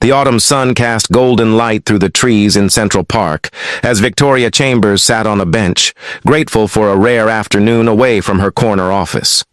The autumn sun cast golden light through the trees in Central Park as Victoria Chambers sat on a bench, grateful for a rare afternoon away from her corner office.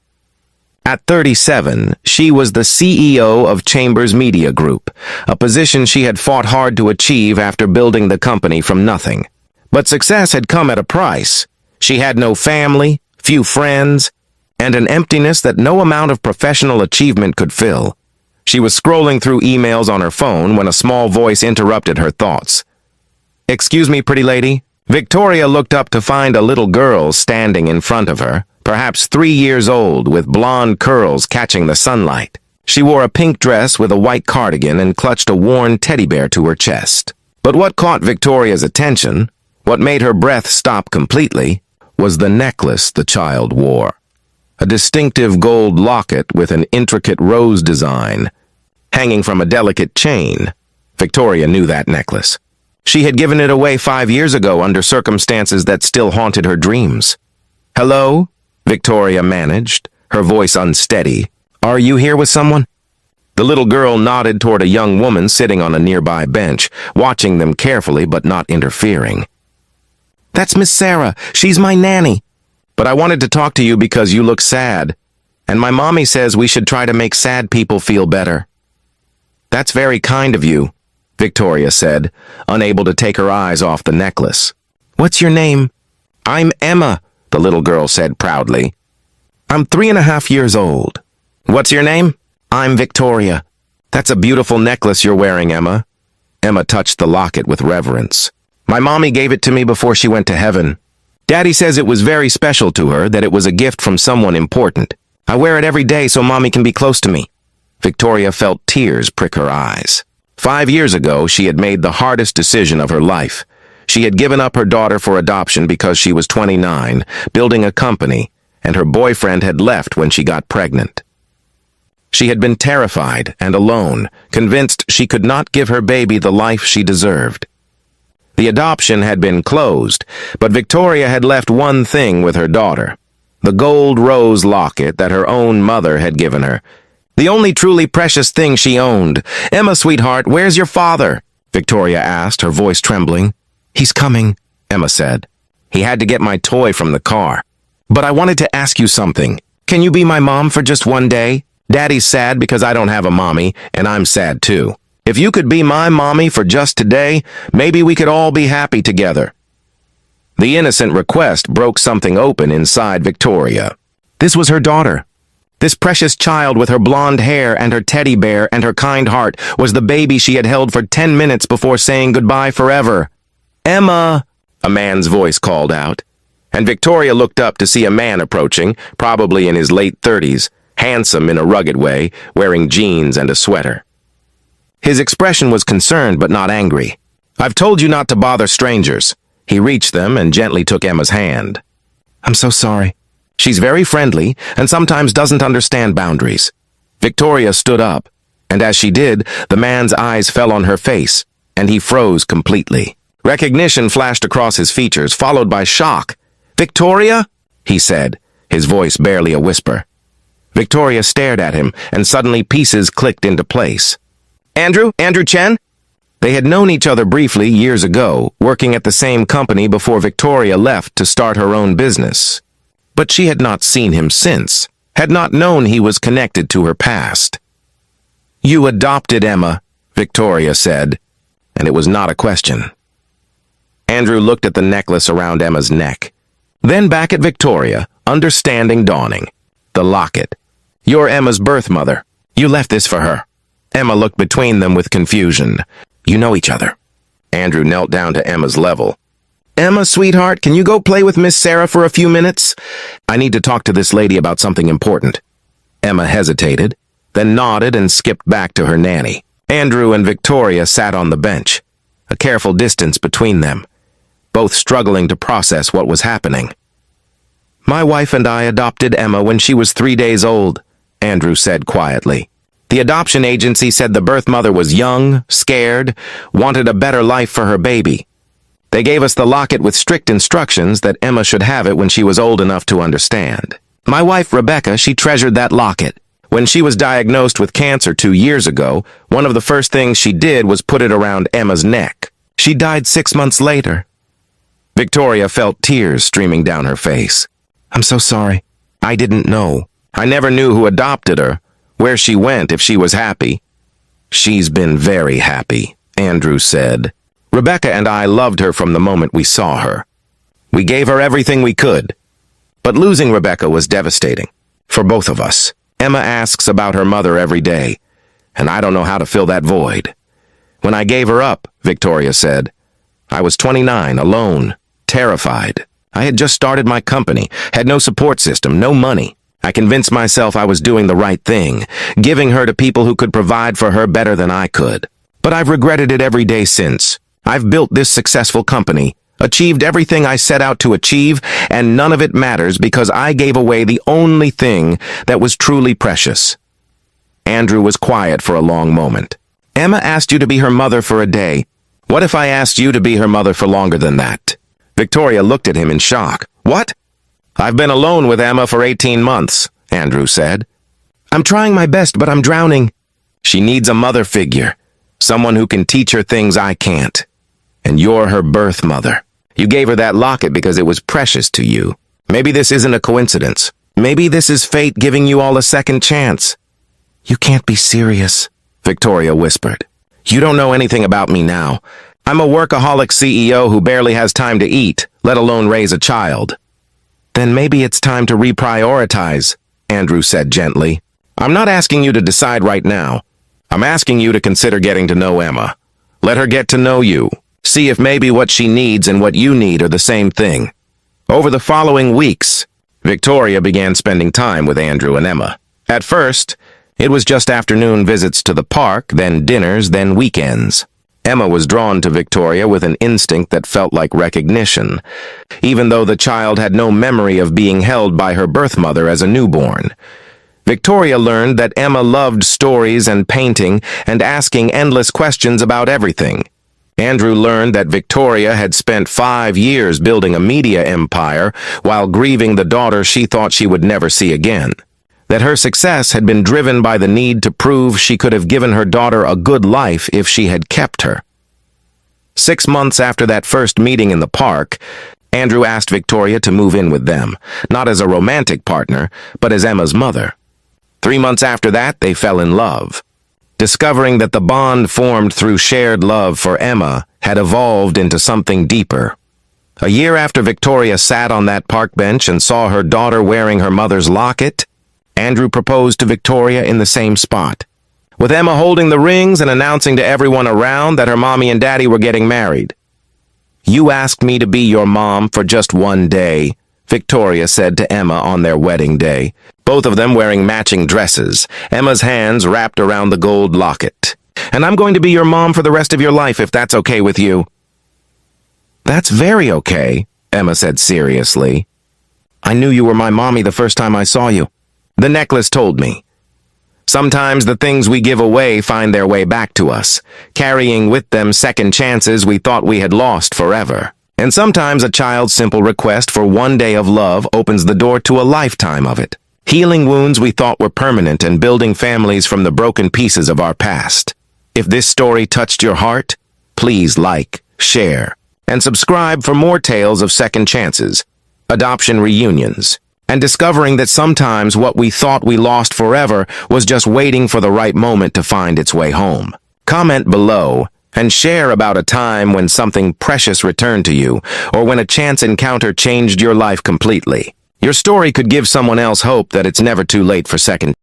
At 37, she was the CEO of Chambers Media Group, a position she had fought hard to achieve after building the company from nothing. But success had come at a price. She had no family, few friends, and an emptiness that no amount of professional achievement could fill. She was scrolling through emails on her phone when a small voice interrupted her thoughts. "Excuse me, pretty lady?" Victoria looked up to find a little girl standing in front of her, perhaps 3 years old, with blonde curls catching the sunlight. She wore a pink dress with a white cardigan and clutched a worn teddy bear to her chest. But what caught Victoria's attention, what made her breath stop completely, was the necklace the child wore. A distinctive gold locket with an intricate rose design, hanging from a delicate chain. Victoria knew that necklace. She had given it away 5 years ago under circumstances that still haunted her dreams. "Hello?" Victoria managed, her voice unsteady. "Are you here with someone?" The little girl nodded toward a young woman sitting on a nearby bench, watching them carefully but not interfering. "That's Miss Sarah. She's my nanny. But I wanted to talk to you because you look sad, and my mommy says we should try to make sad people feel better." "That's very kind of you," Victoria said, unable to take her eyes off the necklace. "What's your name?" "I'm Emma," the little girl said proudly. "I'm 3.5 years old." "What's your name?" "I'm Victoria." "That's a beautiful necklace you're wearing, Emma." Emma touched the locket with reverence. "My mommy gave it to me before she went to heaven. Daddy says it was very special to her, that it was a gift from someone important. I wear it every day so Mommy can be close to me." Victoria felt tears prick her eyes. 5 years ago, she had made the hardest decision of her life. She had given up her daughter for adoption because she was 29, building a company, and her boyfriend had left when she got pregnant. She had been terrified and alone, convinced she could not give her baby the life she deserved. The adoption had been closed, but Victoria had left one thing with her daughter, the gold rose locket that her own mother had given her, the only truly precious thing she owned. "Emma, sweetheart, where's your father?" Victoria asked, her voice trembling. "He's coming," Emma said. "He had to get my toy from the car. But I wanted to ask you something. Can you be my mom for just one day? Daddy's sad because I don't have a mommy, and I'm sad too. If you could be my mommy for just today, maybe we could all be happy together." The innocent request broke something open inside Victoria. This was her daughter. This precious child with her blonde hair and her teddy bear and her kind heart was the baby she had held for 10 minutes before saying goodbye forever. "Emma!" a man's voice called out. And Victoria looked up to see a man approaching, probably in his late 30s, handsome in a rugged way, wearing jeans and a sweater. His expression was concerned but not angry. "I've told you not to bother strangers." He reached them and gently took Emma's hand. "I'm so sorry. She's very friendly and sometimes doesn't understand boundaries." Victoria stood up, and as she did, the man's eyes fell on her face, and he froze completely. Recognition flashed across his features, followed by shock. "Victoria?" he said, his voice barely a whisper. Victoria stared at him, and suddenly pieces clicked into place. Andrew Chen?" They had known each other briefly years ago, working at the same company before Victoria left to start her own business. But she had not seen him since, had not known he was connected to her past. "You adopted Emma," Victoria said, and it was not a question. Andrew looked at the necklace around Emma's neck, then back at Victoria, understanding dawning. "The locket. You're Emma's birth mother. You left this for her." Emma looked between them with confusion. "You know each other." Andrew knelt down to Emma's level. "Emma, sweetheart, can you go play with Miss Sarah for a few minutes? I need to talk to this lady about something important." Emma hesitated, then nodded and skipped back to her nanny. Andrew and Victoria sat on the bench, a careful distance between them, both struggling to process what was happening. "My wife and I adopted Emma when she was 3 days old," Andrew said quietly. "The adoption agency said the birth mother was young, scared, wanted a better life for her baby. They gave us the locket with strict instructions that Emma should have it when she was old enough to understand. My wife, Rebecca, she treasured that locket. When she was diagnosed with cancer 2 years ago, one of the first things she did was put it around Emma's neck. She died 6 months later. Victoria felt tears streaming down her face. I'm so sorry. I didn't know. I never knew who adopted her, where she went, if she was happy. She's been very happy, Andrew said. Rebecca and I loved her from the moment we saw her. We gave her everything we could. But losing Rebecca was devastating. For both of us. Emma asks about her mother every day, and I don't know how to fill that void. When I gave her up, Victoria said, I was 29, alone, terrified. I had just started my company, had no support system, no money. I convinced myself I was doing the right thing, giving her to people who could provide for her better than I could. But I've regretted it every day since. I've built this successful company, achieved everything I set out to achieve, and none of it matters because I gave away the only thing that was truly precious. Andrew was quiet for a long moment. Emma asked you to be her mother for a day. What if I asked you to be her mother for longer than that? Victoria looked at him in shock. What? I've been alone with Emma for 18 months, Andrew said. I'm trying my best, but I'm drowning. She needs a mother figure, someone who can teach her things I can't. And you're her birth mother. You gave her that locket because it was precious to you. Maybe this isn't a coincidence. Maybe this is fate giving you all a second chance. You can't be serious, Victoria whispered. You don't know anything about me now. I'm a workaholic CEO who barely has time to eat, let alone raise a child. Then maybe it's time to reprioritize, Andrew said gently. I'm not asking you to decide right now. I'm asking you to consider getting to know Emma. Let her get to know you. See if maybe what she needs and what you need are the same thing. Over the following weeks, Victoria began spending time with Andrew and Emma. At first, it was just afternoon visits to the park, then dinners, then weekends. Emma was drawn to Victoria with an instinct that felt like recognition, even though the child had no memory of being held by her birth mother as a newborn. Victoria learned that Emma loved stories and painting and asking endless questions about everything. Andrew learned that Victoria had spent 5 years building a media empire while grieving the daughter she thought she would never see again. That her success had been driven by the need to prove she could have given her daughter a good life if she had kept her. 6 months after that first meeting in the park, Andrew asked Victoria to move in with them, not as a romantic partner, but as Emma's mother. 3 months after that, they fell in love. Discovering that the bond formed through shared love for Emma had evolved into something deeper. A year after Victoria sat on that park bench and saw her daughter wearing her mother's locket, Andrew proposed to Victoria in the same spot, with Emma holding the rings and announcing to everyone around that her mommy and daddy were getting married. You asked me to be your mom for just one day, Victoria said to Emma on their wedding day, both of them wearing matching dresses, Emma's hands wrapped around the gold locket. And I'm going to be your mom for the rest of your life if that's okay with you. That's very okay, Emma said seriously. I knew you were my mommy the first time I saw you. The necklace told me. Sometimes the things we give away find their way back to us, carrying with them second chances we thought we had lost forever. And sometimes a child's simple request for one day of love opens the door to a lifetime of it, healing wounds we thought were permanent and building families from the broken pieces of our past. If this story touched your heart, please like, share, and subscribe for more tales of second chances, adoption reunions, and discovering that sometimes what we thought we lost forever was just waiting for the right moment to find its way home. Comment below and share about a time when something precious returned to you or when a chance encounter changed your life completely. Your story could give someone else hope that it's never too late for second